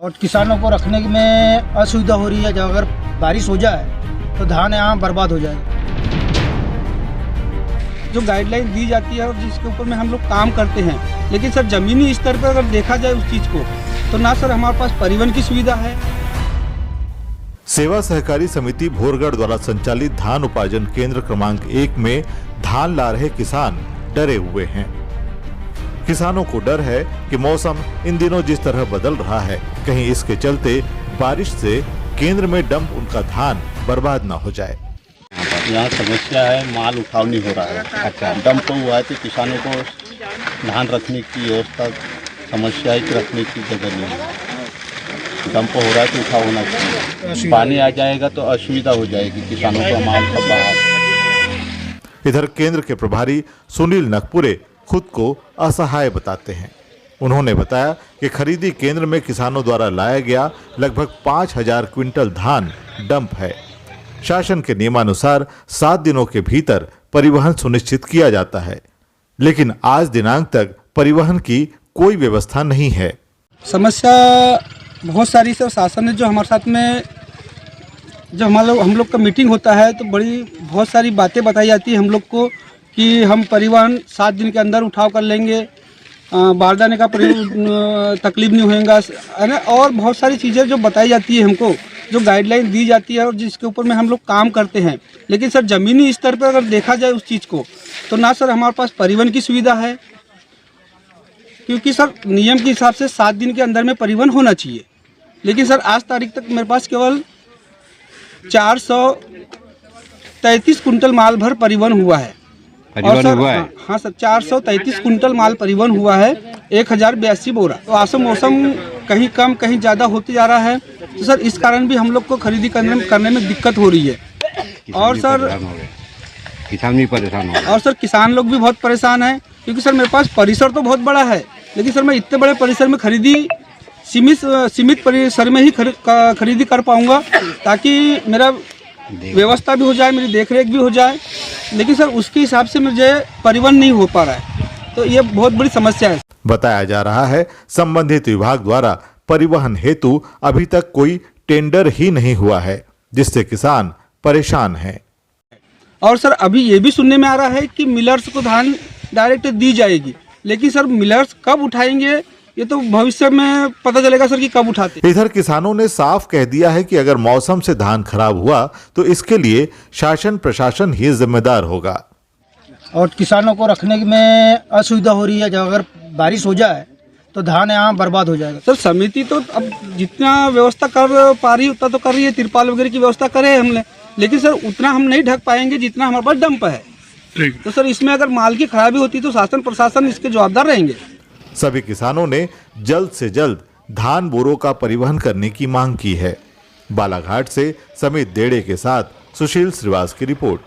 और किसानों को रखने में असुविधा हो रही है। जब अगर बारिश हो जाए तो धान यहाँ बर्बाद हो जाए। जो गाइडलाइन दी जाती है और जिसके ऊपर में हम लोग काम करते हैं, लेकिन सर ज़मीनी स्तर पर अगर देखा जाए उस चीज़ को, तो ना सर हमारे पास परिवहन की सुविधा है। सेवा सहकारी समिति भोरगढ़ द्वारा संचालित धान उपार्जन केंद्र क्रमांक 1 में धान ला रहे किसान डरे हुए हैं। किसानों को डर है कि मौसम इन दिनों जिस तरह बदल रहा है, कहीं इसके चलते बारिश से केंद्र में डंप उनका धान बर्बाद न हो जाए। यहाँ समस्या है, माल उठाव नहीं हो रहा है। अच्छा, डंप तो हुआ है तो किसानों को धान रखने की व्यवस्था, समस्या है कि रखने की जगह नहीं है। डंप हो रहा है तो उठाव होना चाहिए। पानी आ जाएगा तो असुविधा हो जाएगी किसानों को, माल सब बाहर। इधर केंद्र के प्रभारी सुनील नकपुरे खुद को असहाय बताते हैं। उन्होंने बताया कि खरीदी केंद्र में किसानों द्वारा लाया गया लगभग 5000 क्विंटल धान डंप है। शासन के नियमानुसार 7 दिनों के भीतर परिवहन सुनिश्चित किया जाता है, लेकिन आज दिनांक तक परिवहन की कोई व्यवस्था नहीं है। समस्या बहुत सारी से शासन ने जो हमारे साथ में जब हम लोग का मीटिंग होता है तो बहुत सारी बातें बताई जाती है हम लोग को कि हम परिवहन 7 दिन के अंदर उठाव कर लेंगे, बारदाने का तकलीफ नहीं होगा, है ना। और बहुत सारी चीज़ें जो बताई जाती है हमको, जो गाइडलाइन दी जाती है और जिसके ऊपर में हम लोग काम करते हैं, लेकिन सर ज़मीनी स्तर पर अगर देखा जाए उस चीज़ को, तो ना सर हमारे पास परिवहन की सुविधा है, क्योंकि सर नियम के हिसाब से 7 दिन के अंदर में परिवहन होना चाहिए। लेकिन सर आज तारीख तक मेरे पास केवल 433 कुंटल माल भर परिवहन हुआ है। और सर हाँ सर 433 कुंटल माल परिवहन हुआ है, 1082 बोरा। तो आसम मौसम कहीं कम कहीं ज़्यादा होते जा रहा है, तो सर इस कारण भी हम लोग को खरीदी करने में दिक्कत हो रही है। और सर किसान भी परेशान हो, और सर किसान लोग भी बहुत परेशान हैं, क्योंकि सर मेरे पास परिसर तो बहुत बड़ा है, लेकिन सर मैं इतने बड़े परिसर में खरीदी सीमित परिसर में ही खरीदी कर पाऊंगा, ताकि मेरा व्यवस्था भी हो जाए, मेरी देखरेख भी हो जाए। लेकिन सर उसके हिसाब से मुझे परिवहन नहीं हो पा रहा है, तो ये बहुत बड़ी समस्या है। बताया जा रहा है संबंधित विभाग द्वारा परिवहन हेतु अभी तक कोई टेंडर ही नहीं हुआ है, जिससे किसान परेशान हैं। और सर अभी ये भी सुनने में आ रहा है कि मिलर्स को धान डायरेक्ट दी जाएगी, लेकिन सर मिलर्स कब उठाएंगे ये तो भविष्य में पता चलेगा सर कि कब उठाते। इधर किसानों ने साफ कह दिया है कि अगर मौसम से धान खराब हुआ तो इसके लिए शासन प्रशासन ही जिम्मेदार होगा। और किसानों को रखने में असुविधा हो रही है। जब अगर बारिश हो जाए तो धान यहाँ बर्बाद हो जाएगा। सर समिति तो अब जितना व्यवस्था कर पा रही उतना तो कर रही है, तिरपाल वगैरह की व्यवस्था करे हमने, लेकिन सर उतना हम नहीं ढक पाएंगे जितना हमारे पास डंप है। तो सर इसमें अगर माल की खराबी होती तो शासन प्रशासन इसके जवाबदार रहेंगे। सभी किसानों ने जल्द से जल्द धान बोरों का परिवहन करने की मांग की है। बालाघाट से समित देड़े के साथ सुशील श्रीवास की रिपोर्ट।